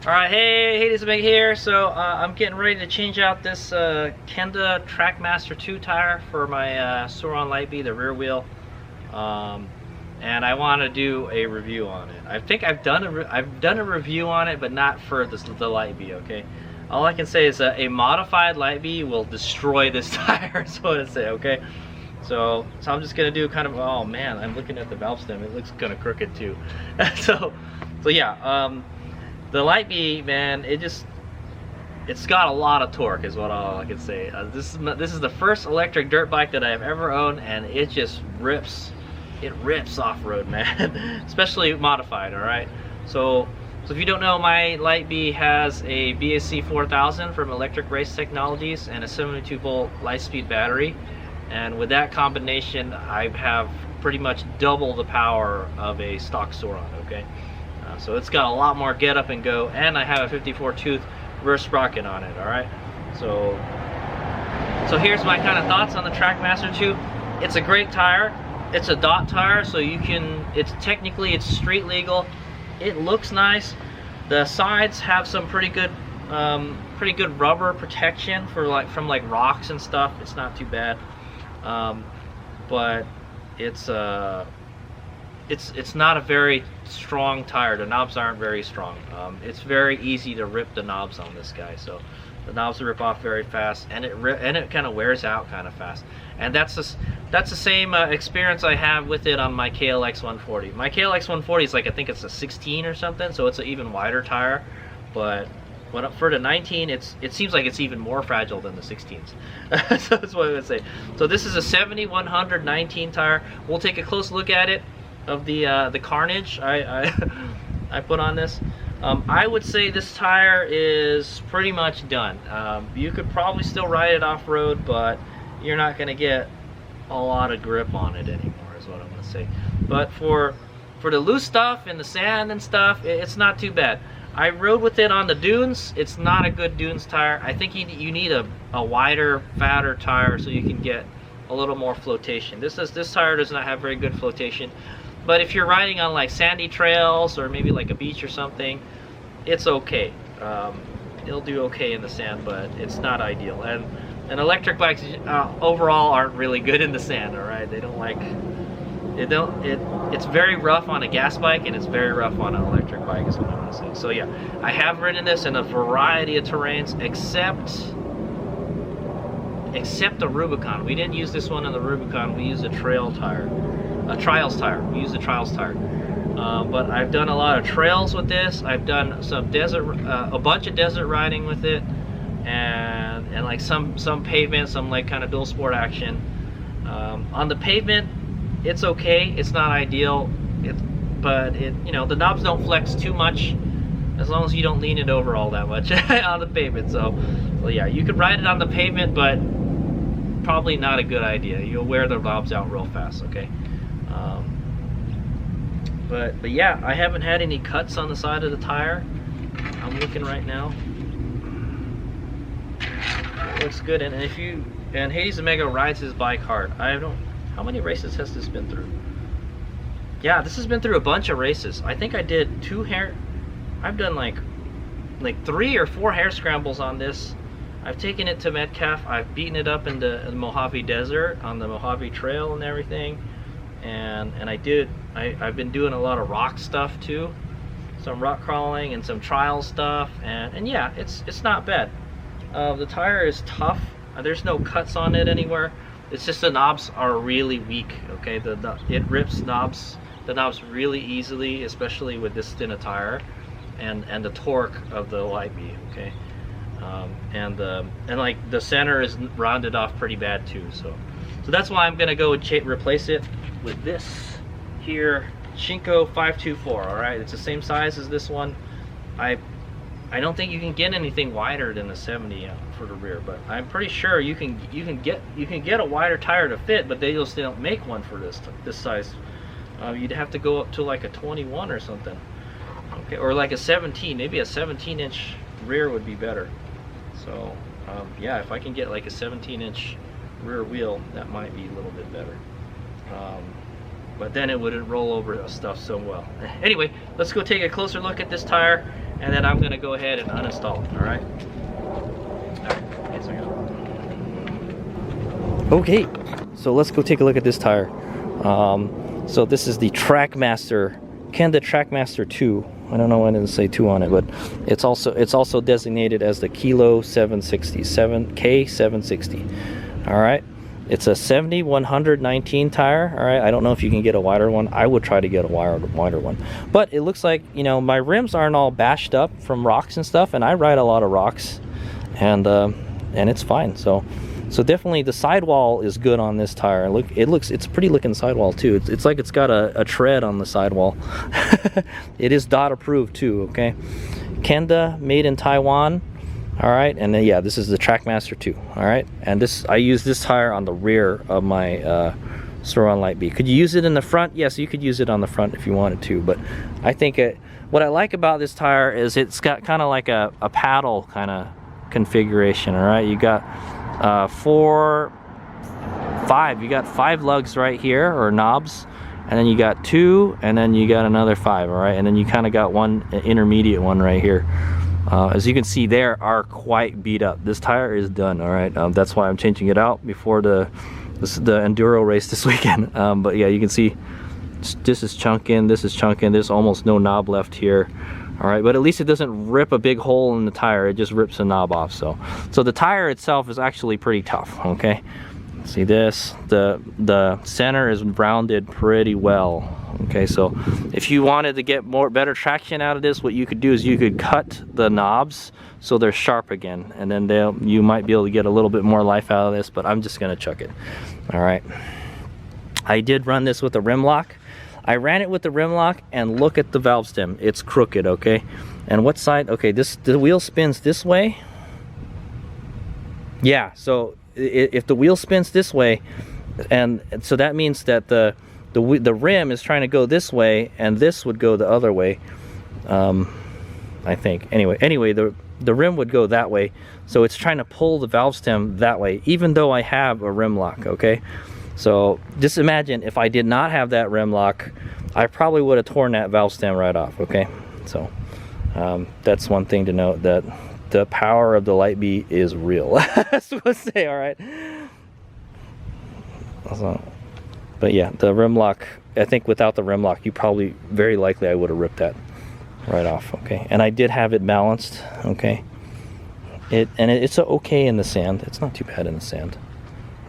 Alright, hey, this is Meg here. So I'm getting ready to change out this Kenda Trakmaster II tire for my Sur Ron Light Bee, the rear wheel, and I want to do a review on it. I think I've done a review on it, but not for the Light Bee. Okay, all I can say is a modified Light Bee will destroy this tire. Is what I say. Okay, so I'm just gonna do kind of, oh man, I'm looking at the valve stem. It looks kind of crooked too. so yeah. The Light Bee, man, it's got a lot of torque, is what all I can say. This is the first electric dirt bike that I've ever owned, and it just rips. It rips off-road, man, especially modified. All right. So if you don't know, my Light Bee has a BSC 4000 from Electric Race Technologies and a 72-volt Lightspeed battery, and with that combination, I have pretty much double the power of a stock Sur Ron. Okay. So it's got a lot more get up and go, and I have a 54 tooth rear sprocket on it. All right, so here's my kind of thoughts on the Trakmaster II. It's a great tire. It's a dot tire, so you can, it's street legal. It looks nice. The sides have some pretty good rubber protection for from rocks and stuff. It's not too bad, but it's not a very strong tire. The knobs aren't very strong. It's very easy to rip the knobs on this guy. So the knobs rip off very fast, and it kind of wears out kind of fast. And that's the same experience I have with it on my KLX 140. My KLX 140 is like, I think it's a 16 or something, so it's an even wider tire. But for the 19, it seems like it's even more fragile than the 16s. So that's what I would say. So this is a 7100 19 tire. We'll take a close look at it, of the carnage I put on this. I would say this tire is pretty much done. You could probably still ride it off-road, but you're not going to get a lot of grip on it anymore, is what I'm going to say. But for the loose stuff and the sand and stuff, it's not too bad. I rode with it on the dunes. It's not a good dunes tire. I think you need a wider, fatter tire so you can get a little more flotation. This tire does not have very good flotation. But if you're riding on like sandy trails or maybe like a beach or something, it's okay. It'll do okay in the sand, but it's not ideal. And electric bikes overall aren't really good in the sand. All right, they don't like it. It's very rough on a gas bike, and it's very rough on an electric bike, is what I want to say. So yeah, I have ridden this in a variety of terrains, except the Rubicon. We didn't use this one on the Rubicon. We used a trials tire. We used a trials tire. But I've done a lot of trails with this. I've done some a bunch of desert riding with it, and like some pavement, some like kind of dual sport action. On the pavement, it's okay. It's not ideal, but the knobs don't flex too much, as long as you don't lean it over all that much on the pavement. So yeah, you could ride it on the pavement, but probably not a good idea. You'll wear the knobs out real fast. Okay. But yeah, I haven't had any cuts on the side of the tire. I'm looking right now. It looks good, and Hades Omega rides his bike hard. How many races has this been through? Yeah, this has been through a bunch of races. I think I did I've done like 3 or 4 hair scrambles on this. I've taken it to Metcalf. I've beaten it up in the Mojave Desert on the Mojave Trail and everything. And I've been doing a lot of rock stuff too, some rock crawling and some trial stuff, and yeah, it's not bad. The tire is tough. There's no cuts on it anywhere. It's just the knobs are really weak. Okay, it rips the knobs really easily, especially with this thin a tire. and the torque of the Light Bee. Okay, and like the center is rounded off pretty bad too. So that's why I'm gonna go replace it with this here Shinko 524. All right, it's the same size as this one. I don't think you can get anything wider than the 70 for the rear, but I'm pretty sure you can get a wider tire to fit, but they just don't make one for this size. You'd have to go up to like a 21 or something, okay, or like a 17. Maybe a 17-inch rear would be better. So yeah, if I can get like a 17-inch rear wheel, that might be a little bit better. But then it wouldn't roll over stuff so well. Anyway, let's go take a closer look at this tire, and then I'm gonna go ahead and uninstall it. All right. Okay, so let's go take a look at this tire. So this is the Trakmaster, Kenda Trakmaster II. I don't know why I didn't say 2 on it, but it's also designated as the Kilo 760, K760. All right. It's a 70-119 tire. All right, I don't know if you can get a wider one. I would try to get a wider one. But it looks like, you know, my rims aren't all bashed up from rocks and stuff, and I ride a lot of rocks, and it's fine. So definitely the sidewall is good on this tire. Look, it's a pretty looking sidewall too. It's like it's got a tread on the sidewall. It is DOT approved too. Okay, Kenda, made in Taiwan. All right, and then yeah, this is the Trakmaster II. All right, and I use this tire on the rear of my Sur Ron Light Bee. Could you use it in the front? Yes, you could use it on the front if you wanted to, but I think what I like about this tire is it's got kind of like a paddle kind of configuration. All right, you got you got 5 lugs right here, or knobs, and then you got 2, and then you got another 5. All right, and then you kind of got one intermediate one right here. As you can see, they are quite beat up. This tire is done. All right, that's why I'm changing it out before the enduro race this weekend. But yeah, you can see this is chunking, this is chunking. There's almost no knob left here. All right, but at least it doesn't rip a big hole in the tire. It just rips the knob off. So the tire itself is actually pretty tough. Okay, see this, the center is rounded pretty well. Okay, so if you wanted to get better traction out of this, what you could do is you could cut the knobs so they're sharp again, and then you might be able to get a little bit more life out of this, but I'm just gonna chuck it. All right, I did run this with a rim lock. I ran it with the rim lock, and look at the valve stem. It's crooked. Okay, and what side? Okay, the wheel spins this way. Yeah, so if the wheel spins this way, and so that means that the rim is trying to go this way, and this would go the other way. I think. Anyway, the rim would go that way, so it's trying to pull the valve stem that way, even though I have a rim lock. Okay, so just imagine if I did not have that rim lock, I probably would have torn that valve stem right off. Okay, so that's one thing to note, that the power of the Light Bee is real. That's what I say. All right. So, but yeah, the rim lock, I think without the rim lock, very likely I would have ripped that right off. Okay, and I did have it balanced. Okay, it's okay in the sand. It's not too bad in the sand.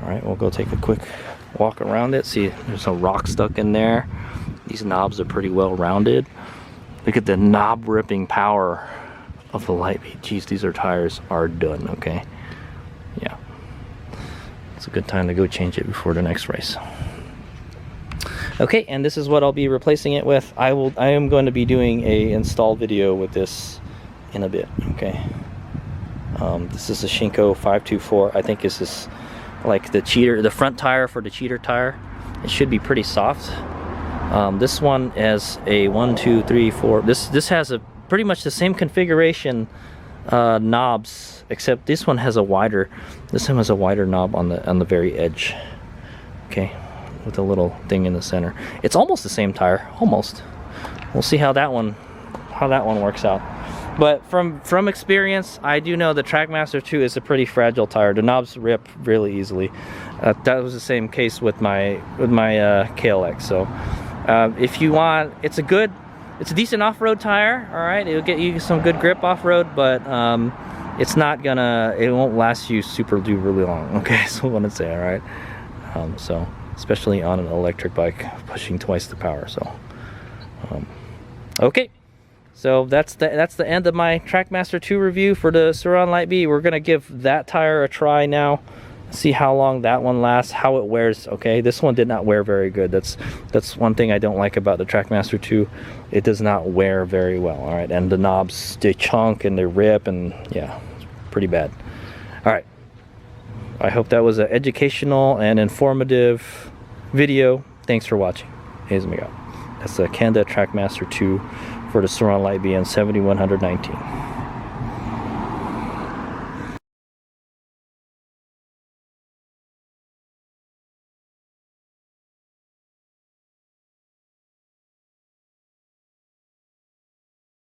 All right, we'll go take a quick walk around it. See, there's some rock stuck in there. These knobs are pretty well rounded. Look at the knob ripping power of the Light Bee. Geez, these tires are done. Okay, yeah, it's a good time to go change it before the next race. Okay, and this is what I'll be replacing it with. I am going to be doing a install video with this in a bit. Okay, this is a Shinko 524. I think this is like the front tire for the cheater tire. It should be pretty soft. This one has a 1, 2, 3, 4. This has a pretty much the same configuration knobs, except this one has a wider knob on the very edge. Okay, with a little thing in the center. It's almost the same tire, almost. We'll see how that one works out. But from experience, I do know the Trakmaster II is a pretty fragile tire. The knobs rip really easily. That was the same case with my KLX. So if you want, it's a decent off-road tire. All right, it'll get you some good grip off-road, but it won't last you super duper long. Okay, so I want to say, all right. So especially on an electric bike pushing twice the power. So okay, So that's the end of my Trakmaster II review for the Sur Ron Light Bee. We're gonna give that tire a try now. See how long that one lasts, how it wears. Okay, this one did not wear very good. That's one thing I don't like about the Trakmaster II. It does not wear very well. All right, and the knobs, they chunk and they rip, and yeah, it's pretty bad. All right, I hope that was an educational and informative video. Thanks for watching. Here's me go. That's the Kenda Trakmaster II for the Sur Ron Light Bee in 7119.